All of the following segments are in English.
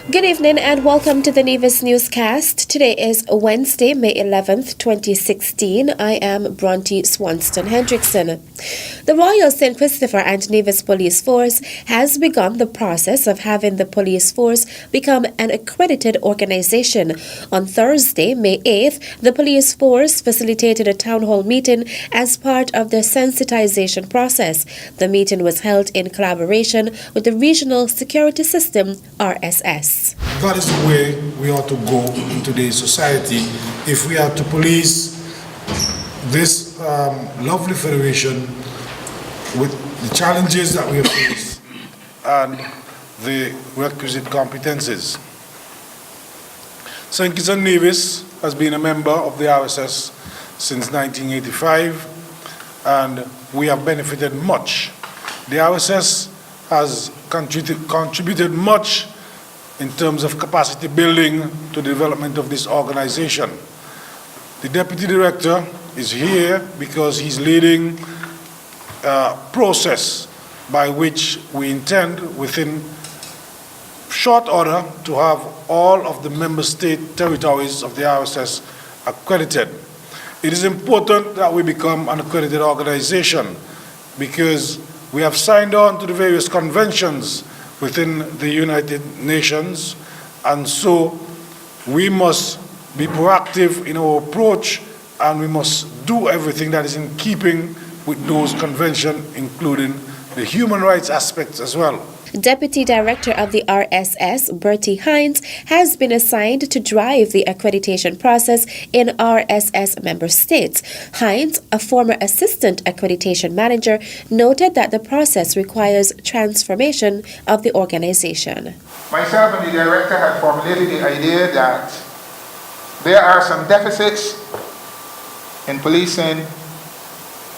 Good evening and welcome to the Nevis newscast. Today is Wednesday, May 11th, 2016. I am Bronte Swanston Hendrickson. The Royal St. Christopher and Nevis Police Force has begun the process of having the police force become an accredited organization. On Thursday, May 8th, the police force facilitated a town hall meeting as part of their sensitization process. The meeting was held in collaboration with the Regional Security System, RSS. That is the way we ought to go in today's society. If we are to police this lovely federation with the challenges that we have faced and the requisite competences. St. Kitts and Nevis has been a member of the RSS since 1985, and we have benefited much. The RSS has contributed much in terms of capacity building to the development of this organization. The Deputy Director is here because he's leading a process by which we intend within short order to have all of the member state territories of the RSS accredited. It is important that we become an accredited organization because we have signed on to the various conventions within the United Nations, and so we must be proactive in our approach, and we must do everything that is in keeping with those conventions, including the human rights aspects as well. Deputy Director of the RSS, Bertie Hinds, has been assigned to drive the accreditation process in RSS member states. Hinds, a former assistant accreditation manager, noted that the process requires transformation of the organization. Myself and the director had formulated the idea that there are some deficits in policing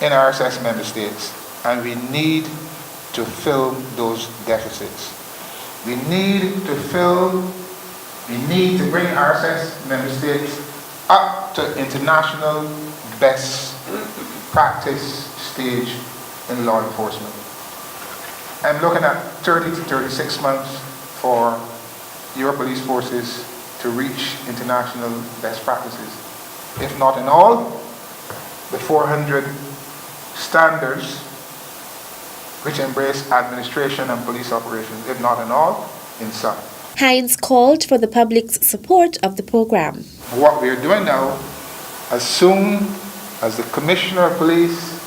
in RSS member states, and we need to fill those deficits. We need to bring RSS member states up to international best practice stage in law enforcement. I'm looking at 30 to 36 months for your police forces to reach international best practices. If not in all, the 400 standards which embrace administration and police operations, if not in all, in some. Hinds called for the public's support of the program. What we are doing now, as soon as the Commissioner of Police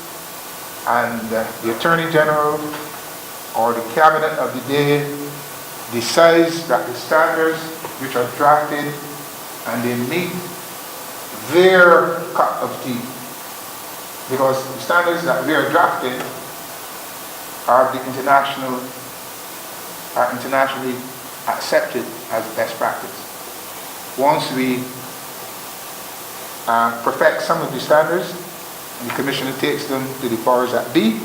and the Attorney General or the Cabinet of the day decides that the standards which are drafted and they meet their cup of tea, because the standards that we are drafting are internationally accepted as best practice. Once we perfect some of the standards, the Commissioner takes them to the powers that be,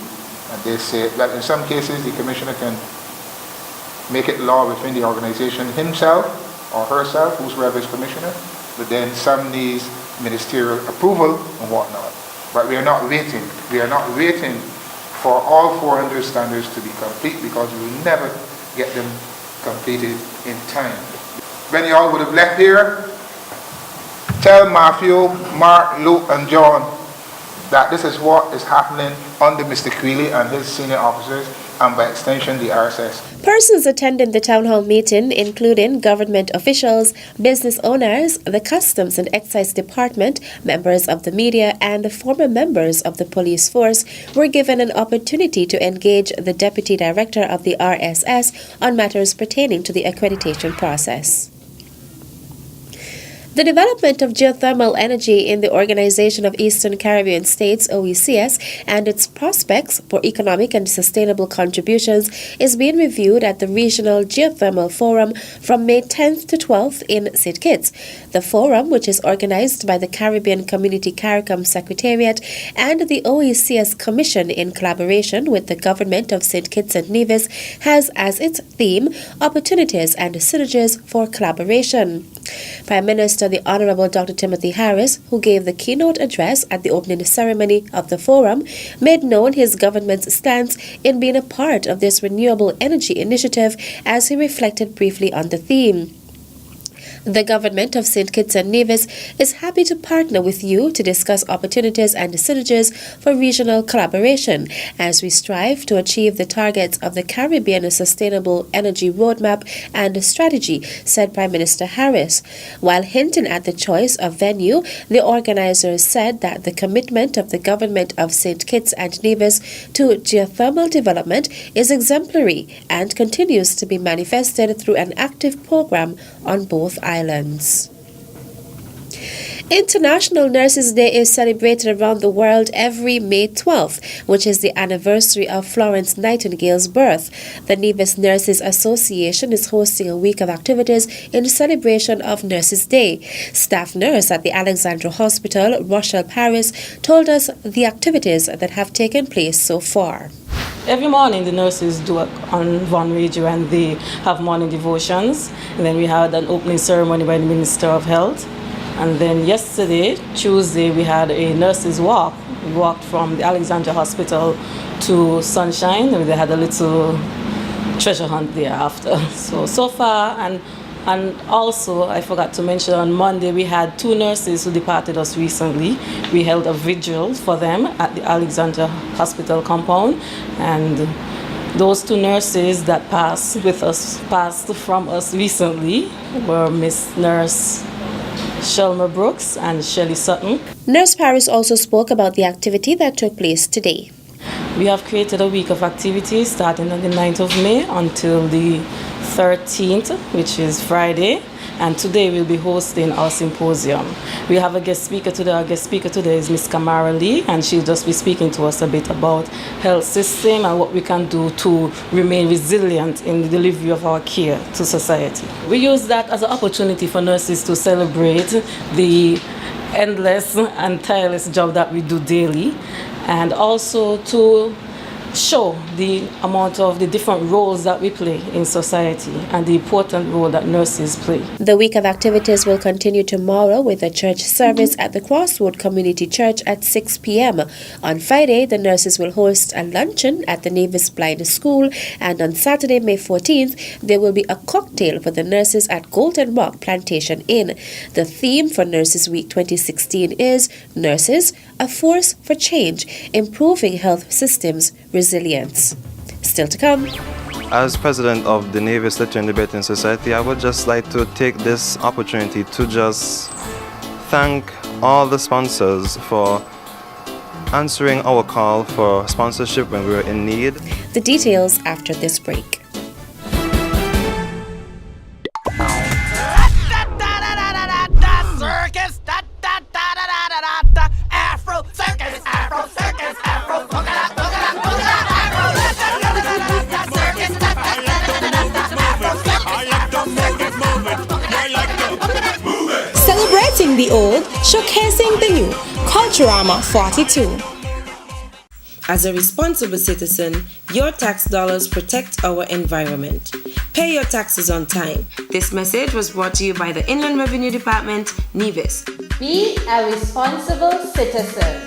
and they say that in some cases the Commissioner can make it law within the organization himself or herself, whosoever is Commissioner, but then some needs ministerial approval and whatnot. But we are not waiting. We are not waiting for all 400 standards to be complete, because we will never get them completed in time. When you all would have left here, tell Matthew, Mark, Luke, and John that this is what is happening under Mr. Queeley and his senior officers, and by extension the RSS. Persons attending the town hall meeting, including government officials, business owners, the Customs and Excise Department, members of the media, and former members of the police force, were given an opportunity to engage the Deputy Director of the RSS on matters pertaining to the accreditation process. The development of geothermal energy in the Organization of Eastern Caribbean States, OECS, and its prospects for economic and sustainable contributions is being reviewed at the Regional Geothermal Forum from May 10th to 12th in St. Kitts. The forum, which is organized by the Caribbean Community CARICOM Secretariat and the OECS Commission in collaboration with the Government of St. Kitts and Nevis, has as its theme opportunities and synergies for collaboration. Prime Minister the Honourable Dr. Timothy Harris, who gave the keynote address at the opening ceremony of the forum, made known his government's stance in being a part of this renewable energy initiative as he reflected briefly on the theme. The government of St. Kitts and Nevis is happy to partner with you to discuss opportunities and synergies for regional collaboration as we strive to achieve the targets of the Caribbean Sustainable Energy Roadmap and Strategy, said Prime Minister Harris. While hinting at the choice of venue, the organizers said that the commitment of the government of St. Kitts and Nevis to geothermal development is exemplary and continues to be manifested through an active program on both islands. International Nurses Day is celebrated around the world every May 12th, which is the anniversary of Florence Nightingale's birth. The Nevis Nurses Association is hosting a week of activities in celebration of Nurses Day. Staff nurse at the Alexandra Hospital, Rochelle Parris, told us the activities that have taken place so far. Every morning the nurses do on Von Radio and they have morning devotions. And then we had an opening ceremony by the Minister of Health. And then yesterday, Tuesday, we had a nurses walk. We walked from the Alexandra Hospital to Sunshine and they had a little treasure hunt there after. So far, and also I forgot to mention on Monday we had 2 nurses who departed us recently. We held a vigil for them at the Alexandra Hospital compound, and those 2 nurses that passed from us recently were Miss Nurse Shelma Brooks and Shelley Sutton. Nurse Parris also spoke about the activity that took place today. We have created a week of activities starting on the 9th of May until the 13th, which is Friday, and today we'll be hosting our symposium. We have a guest speaker today. Our guest speaker today is Miss Kamil, and she'll just be speaking to us a bit about health system and what we can do to remain resilient in the delivery of our care to society. We use that as an opportunity for nurses to celebrate the endless and tireless job that we do daily, and also to show the amount of the different roles that we play in society and the important role that nurses play. The week of activities will continue tomorrow with a church service at the Crossroad Community Church at 6 p.m. On Friday, the nurses will host a luncheon at the Nevis Blind School, and on Saturday, May 14th, there will be a cocktail for the nurses at Golden Rock Plantation Inn. The theme for Nurses Week 2016 is Nurses, a Force for Change, Improving Health Systems Resilience. Still to come. As president of the Nevis Literature and Debating Society, I would just like to take this opportunity to just thank all the sponsors for answering our call for sponsorship when we were in need. The details after this break. Celebrating the old, showcasing the new. Culturama 42. As a responsible citizen, your tax dollars protect our environment. Pay your taxes on time. This message was brought to you by the Inland Revenue Department, Nevis. Be a responsible citizen.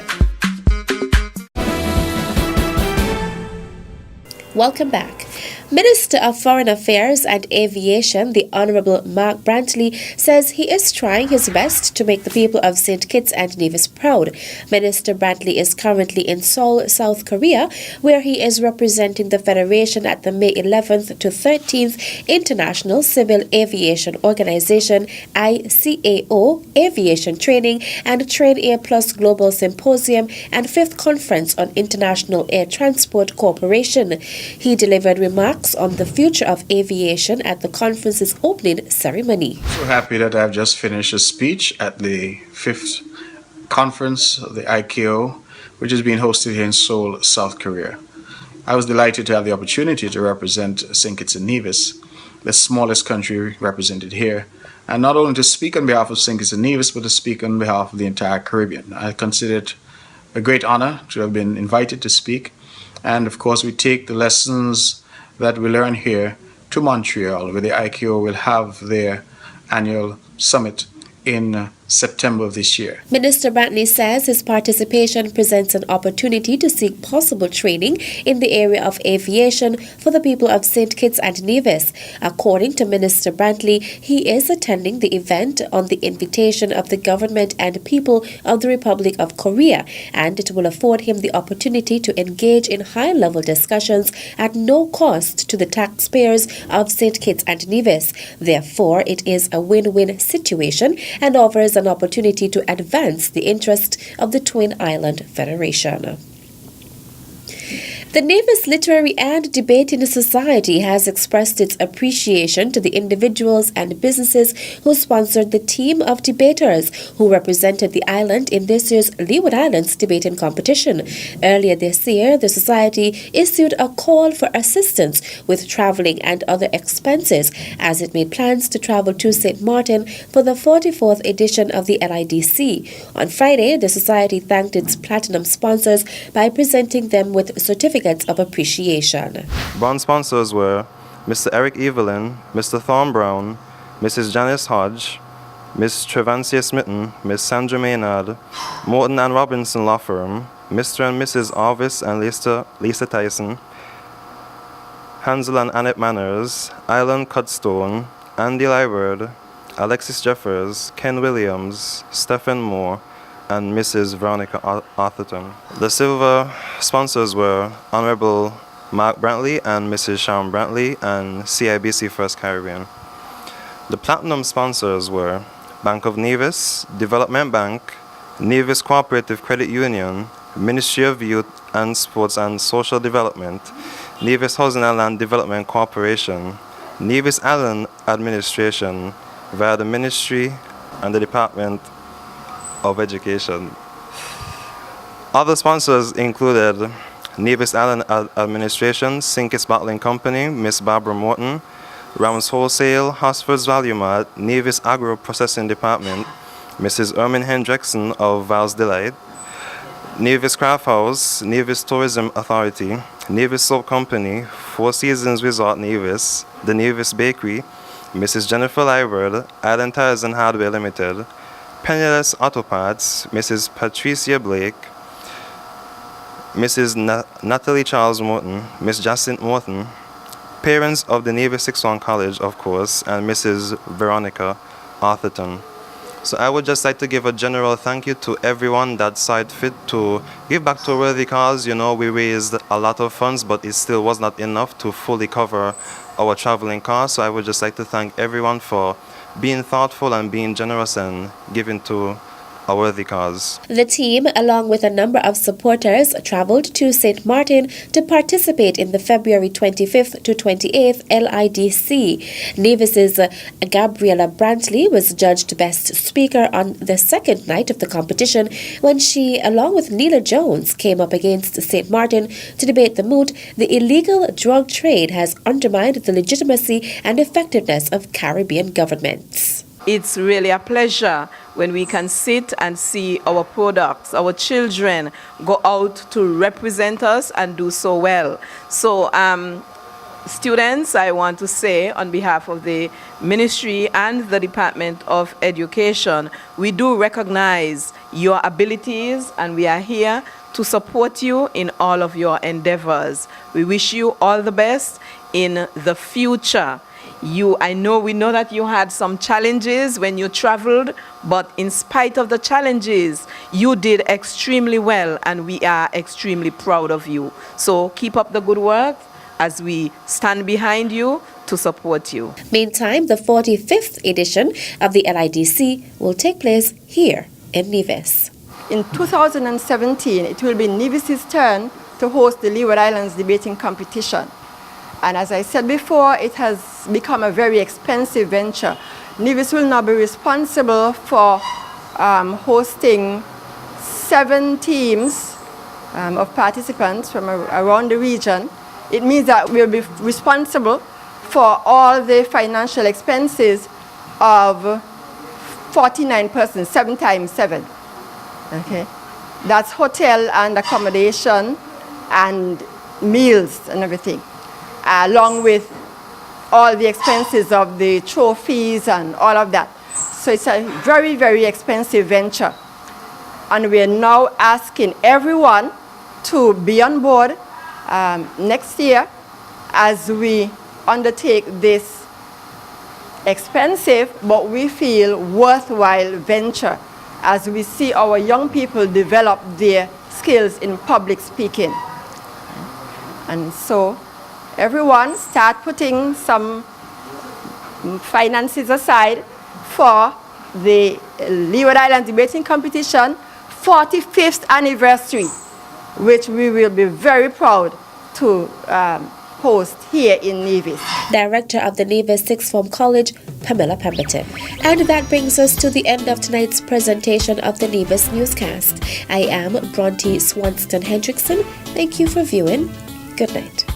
Welcome back. Minister of Foreign Affairs and Aviation, the Honourable Mark Brantley, says he is trying his best to make the people of St. Kitts and Nevis proud. Minister Brantley is currently in Seoul, South Korea, where he is representing the Federation at the May 11th to 13th International Civil Aviation Organization ICAO Aviation Training and Train Air Plus Global Symposium and 5th Conference on International Air Transport Corporation. He delivered remarks on the future of aviation at the conference's opening ceremony. So happy that I've just finished a speech at the 5th conference of the ICAO, which is being hosted here in Seoul, South Korea. I was delighted to have the opportunity to represent St. Kitts and Nevis, the smallest country represented here, and not only to speak on behalf of St. Kitts and Nevis, but to speak on behalf of the entire Caribbean. I consider it a great honor to have been invited to speak, and of course we take the lessons that we learn here to Montreal, where the ICAO will have their annual summit in September of this year. Minister Brantley says his participation presents an opportunity to seek possible training in the area of aviation for the people of St. Kitts and Nevis. According to Minister Brantley, he is attending the event on the invitation of the government and people of the Republic of Korea, and it will afford him the opportunity to engage in high-level discussions at no cost to the taxpayers of St. Kitts and Nevis. Therefore, it is a win-win situation and offers an opportunity to advance the interest of the Twin Island Federation. The Nevis Literary and Debating Society has expressed its appreciation to the individuals and businesses who sponsored the team of debaters who represented the island in this year's Leeward Islands debating competition. Earlier this year, the society issued a call for assistance with traveling and other expenses as it made plans to travel to St. Martin for the 44th edition of the LIDC. On Friday, the society thanked its platinum sponsors by presenting them with certificates of appreciation. Bond sponsors were Mr. Eric Evelyn, Mr. Thorne Brown, Mrs. Janice Hodge, Miss Trevancia Smitten, Miss Sandra Maynard, Morton and Robinson Law Firm, Mr. and Mrs. Arvis and Lisa Tyson, Hansel and Annette Manners, Island Cudstone, Andy Lyward, Alexis Jeffers, Ken Williams, Stephen Moore, and Mrs. Veronica Arthurton. The silver sponsors were Honorable Mark Brantley and Mrs. Sharon Brantley and CIBC First Caribbean. The platinum sponsors were Bank of Nevis, Development Bank, Nevis Cooperative Credit Union, Ministry of Youth and Sports and Social Development, Nevis Housing and Land Development Corporation, Nevis Island Administration via the Ministry and the Department of Education. Other sponsors included Nevis Island Administration, Sinkis Bottling Company, Miss Barbara Morton, Rams Wholesale, Hosford's Value Mart, Nevis Agro Processing Department, Mrs. Ermin Hendrickson of Val's Delight, Nevis Craft House, Nevis Tourism Authority, Nevis Soap Company, Four Seasons Resort Nevis, the Nevis Bakery, Mrs. Jennifer Lyward, Island Tires and Hardware Limited, Penniless Auto Parts, Mrs. Patricia Blake, Mrs. Natalie Charles Morton, Miss Jacinthe Morton, parents of the Nevis 6-1 College, of course, and Mrs. Veronica Arthurton. So I would just like to give a general thank you to everyone that saw it fit to give back to a worthy cause. You know, we raised a lot of funds, but it still was not enough to fully cover our traveling costs. So I would just like to thank everyone for being thoughtful and being generous and giving to a worthy cause. The team, along with a number of supporters, traveled to St. Martin to participate in the February 25th to 28th LIDC. Nevis's Gabriella Brantley was judged Best Speaker on the second night of the competition when she, along with Neela Jones, came up against St. Martin to debate the moot, "The illegal drug trade has undermined the legitimacy and effectiveness of Caribbean governments." It's really a pleasure when we can sit and see our products, our children go out to represent us and do so well. So students, I want to say on behalf of the Ministry and the Department of Education, we do recognize your abilities and we are here to support you in all of your endeavors. We wish you all the best in the future. We know that you had some challenges when you traveled, but in spite of the challenges, you did extremely well, and we are extremely proud of you. So keep up the good work as we stand behind you to support you. Meantime, the 45th edition of the LIDC will take place here in Nevis. In 2017, it will be Nevis's turn to host the Leeward Islands debating competition. And as I said before, it has become a very expensive venture. Nevis will now be responsible for hosting 7 teams of participants from around the region. It means that we'll be responsible for all the financial expenses of 49 persons, 7 times 7. Okay, that's hotel and accommodation and meals and everything, along with all the expenses of the trophies and all of that. So it's a very, very expensive venture. And we are now asking everyone to be on board next year as we undertake this expensive but we feel worthwhile venture as we see our young people develop their skills in public speaking. And so everyone start putting some finances aside for the Leeward Islands Debating Competition 45th anniversary, which we will be very proud to host here in Nevis. Director of the Nevis Sixth Form College, Pamela Pemberton. And that brings us to the end of tonight's presentation of the Nevis newscast. I am Bronte Swanston Hendrickson. Thank you for viewing. Good night.